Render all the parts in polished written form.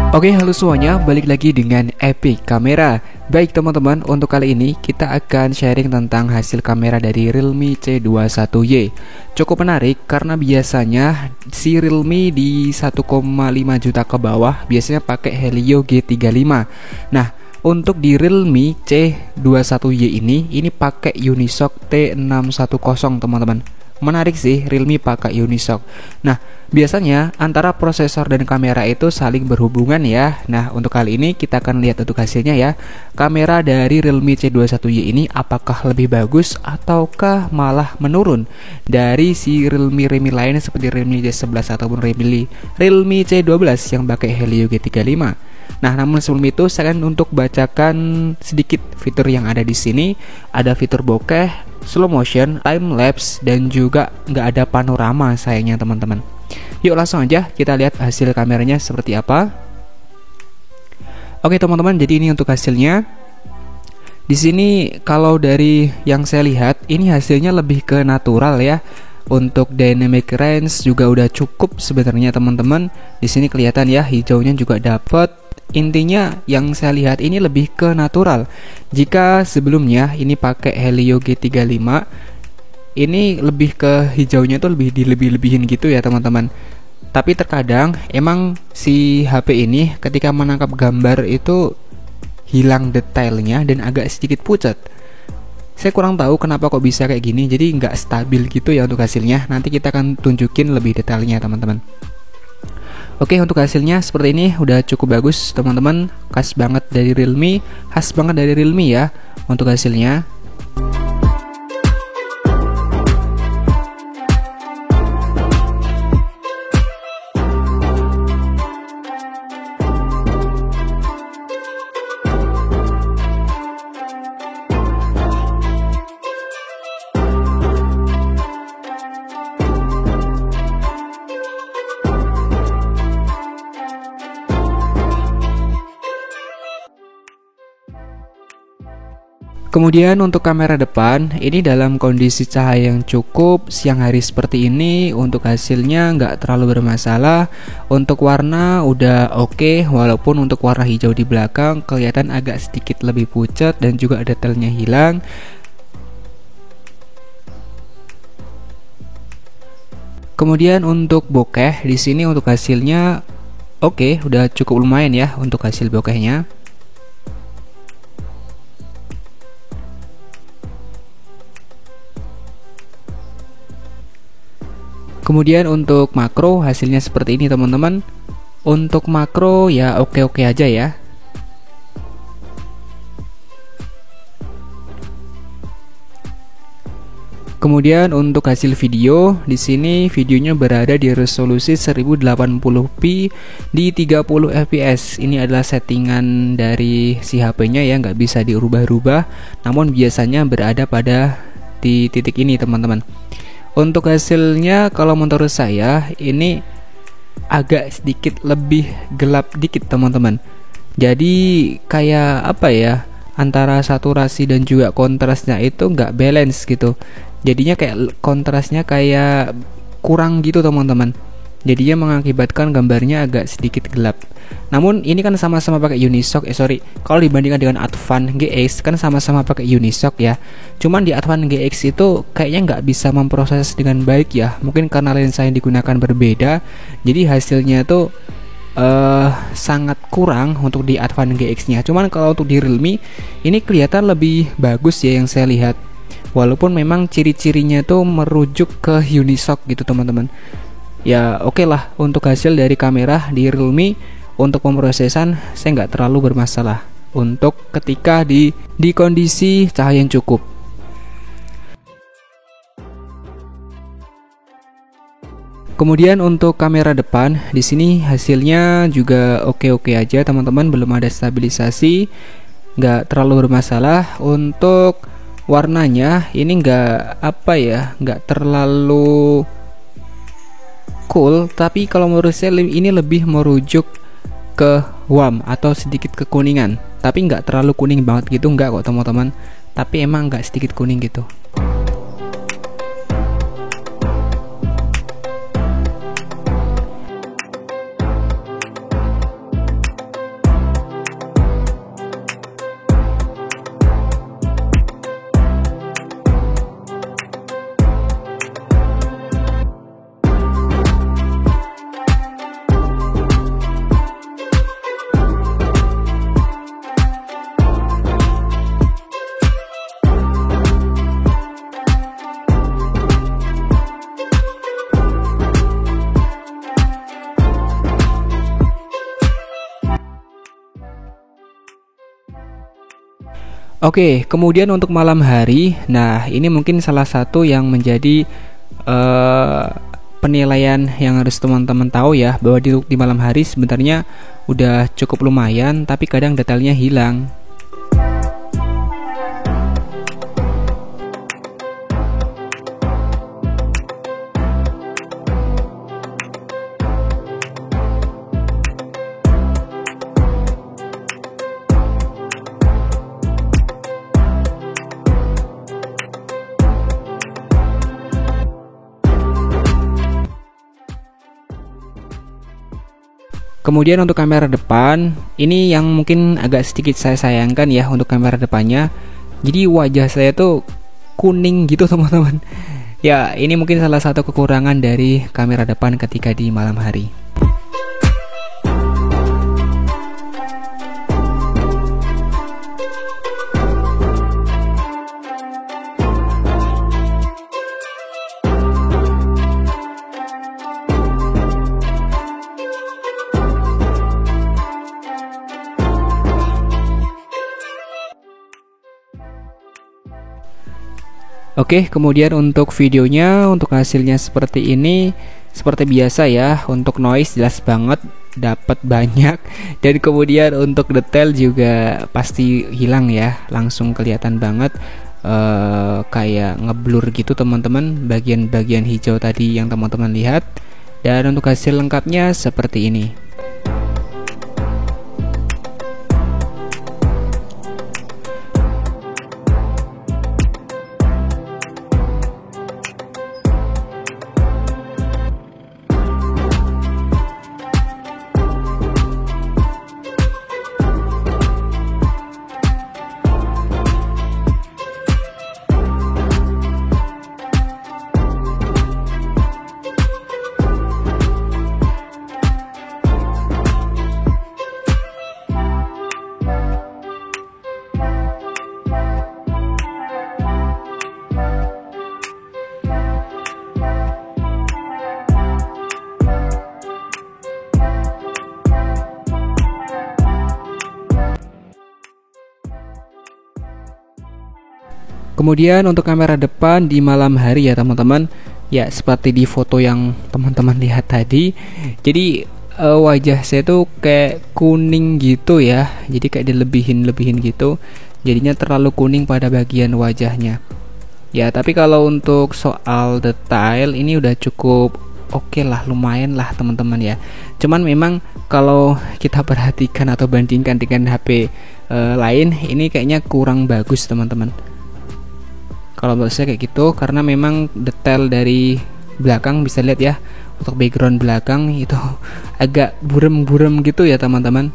Oke, halo semuanya, balik lagi dengan Epic Kamera. Baik teman-teman, untuk kali ini kita akan sharing tentang hasil kamera dari Realme C21Y. Cukup menarik karena biasanya si Realme di 1,5 juta ke bawah biasanya pakai Helio G35. Nah, untuk di Realme C21Y ini pakai Unisoc T610 teman-teman. Menarik sih, Realme pakai Unisoc. Nah, biasanya antara prosesor dan kamera itu saling berhubungan ya. Nah, untuk kali ini kita akan lihat untuk hasilnya ya. Kamera dari Realme C21Y ini apakah lebih bagus ataukah malah menurun dari si Realme lain seperti Realme C11 ataupun Realme C12 yang pakai Helio G35. Nah, namun sebelum itu saya akan untuk bacakan sedikit fitur yang ada di sini. Ada fitur bokeh, slow motion, time lapse, dan juga nggak ada panorama sayangnya teman-teman. Yuk langsung aja kita lihat hasil kameranya seperti apa. Oke teman-teman, jadi ini untuk hasilnya. Di sini kalau dari yang saya lihat ini hasilnya lebih ke natural ya. Untuk dynamic range juga udah cukup sebenarnya teman-teman. Di sini kelihatan ya, hijaunya juga dapat. Intinya yang saya lihat ini lebih ke natural. Jika sebelumnya ini pakai Helio G35, ini lebih ke hijaunya tuh lebih dilebih-lebihin gitu ya teman-teman. Tapi terkadang emang si HP ini ketika menangkap gambar itu hilang detailnya dan agak sedikit pucat. Saya kurang tahu kenapa kok bisa kayak gini. Jadi nggak stabil gitu ya untuk hasilnya. Nanti kita akan tunjukin lebih detailnya teman-teman. Oke, untuk hasilnya seperti ini udah cukup bagus teman-teman. Khas banget dari Realme ya untuk hasilnya. Kemudian untuk kamera depan, ini dalam kondisi cahaya yang cukup, siang hari seperti ini, untuk hasilnya nggak terlalu bermasalah. Untuk warna udah oke, walaupun untuk warna hijau di belakang kelihatan agak sedikit lebih pucat dan juga detailnya hilang. Kemudian untuk bokeh, di sini untuk hasilnya oke, udah cukup lumayan ya untuk hasil bokehnya. Kemudian untuk makro hasilnya seperti ini teman-teman. Untuk makro ya oke-oke aja ya. Kemudian untuk hasil video, di sini videonya berada di resolusi 1080p di 30 fps. Ini adalah settingan dari si HP-nya ya, nggak bisa diubah-ubah. Namun biasanya berada pada di titik ini teman-teman. Untuk hasilnya kalau menurut saya ini agak sedikit lebih gelap dikit teman-teman. Jadi kayak apa ya, antara saturasi dan juga kontrasnya itu nggak balance gitu. Jadinya kayak kontrasnya kayak kurang gitu teman-teman. Jadinya mengakibatkan gambarnya agak sedikit gelap. Namun ini kan sama-sama pakai Unisoc, kalau dibandingkan dengan Advan GX kan sama-sama pakai Unisoc ya. Cuman di Advan GX itu kayaknya nggak bisa memproses dengan baik ya. Mungkin karena lensa yang digunakan berbeda, jadi hasilnya tuh sangat kurang untuk di Advan GX-nya. Cuman kalau untuk di Realme ini kelihatan lebih bagus ya yang saya lihat. Walaupun memang ciri-cirinya tuh merujuk ke Unisoc gitu teman-teman. Ya oke lah, untuk hasil dari kamera di Realme untuk pemrosesan saya nggak terlalu bermasalah untuk ketika di kondisi cahaya yang cukup. Kemudian untuk kamera depan di sini hasilnya juga oke-oke aja teman-teman, belum ada stabilisasi, nggak terlalu bermasalah. Untuk warnanya ini nggak terlalu cool, tapi kalau menurut saya ini lebih merujuk ke warm atau sedikit kekuningan, tapi nggak terlalu kuning banget gitu, nggak kok teman-teman, tapi emang nggak sedikit kuning gitu. Oke, kemudian untuk malam hari, nah ini mungkin salah satu yang menjadi eh, penilaian yang harus teman-teman tahu ya, bahwa di malam hari sebenarnya udah cukup lumayan, tapi kadang detailnya hilang. Kemudian untuk kamera depan, ini yang mungkin agak sedikit saya sayangkan ya untuk kamera depannya. Jadi wajah saya tuh kuning gitu teman-teman. Ya, ini mungkin salah satu kekurangan dari kamera depan ketika di malam hari. Oke, kemudian untuk videonya, untuk hasilnya seperti ini, seperti biasa ya. Untuk noise jelas banget, dapat banyak, dan kemudian untuk detail juga pasti hilang ya, langsung kelihatan banget kayak ngeblur gitu teman-teman, bagian-bagian hijau tadi yang teman-teman lihat. Dan untuk hasil lengkapnya seperti ini. Kemudian untuk kamera depan di malam hari ya teman-teman, ya seperti di foto yang teman-teman lihat tadi. Jadi wajah saya tuh kayak kuning gitu ya, jadi kayak dilebihin gitu, jadinya terlalu kuning pada bagian wajahnya. Ya tapi kalau untuk soal detail ini udah cukup oke lah, lumayan lah teman-teman ya. Cuman memang kalau kita perhatikan atau bandingkan dengan HP lain, ini kayaknya kurang bagus teman-teman. Kalau menurut saya kayak gitu, karena memang detail dari belakang bisa lihat ya, untuk background belakang itu agak burem-burem gitu ya teman-teman.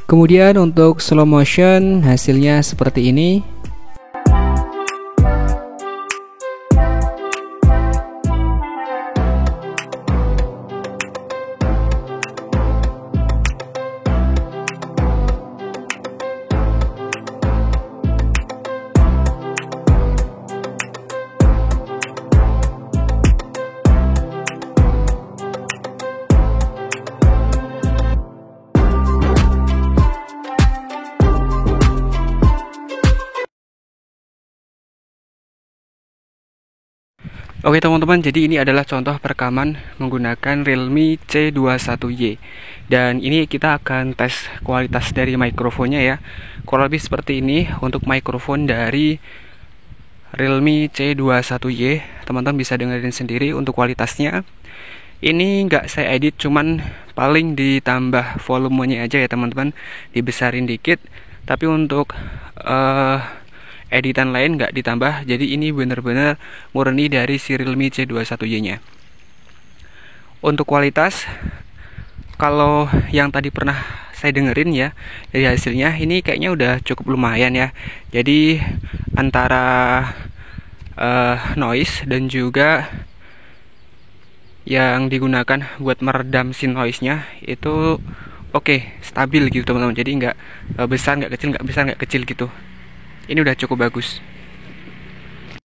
Kemudian untuk slow motion hasilnya seperti ini. Oke teman-teman, jadi ini adalah contoh perekaman menggunakan Realme C21Y. Dan ini kita akan tes kualitas dari mikrofonnya ya. Kurang lebih seperti ini untuk mikrofon dari Realme C21Y. Teman-teman bisa dengerin sendiri untuk kualitasnya. Ini nggak saya edit, cuman paling ditambah volumenya aja ya teman-teman, dibesarin dikit. Tapi untuk editan lain nggak ditambah, jadi ini benar-benar murni dari si Realme C21Y nya. Untuk kualitas, kalau yang tadi pernah saya dengerin ya, dari hasilnya ini kayaknya udah cukup lumayan ya. Jadi antara noise, dan juga yang digunakan buat meredam si noise-nya itu oke, stabil gitu teman-teman. Jadi nggak besar nggak kecil, nggak besar nggak kecil gitu. Ini udah cukup bagus.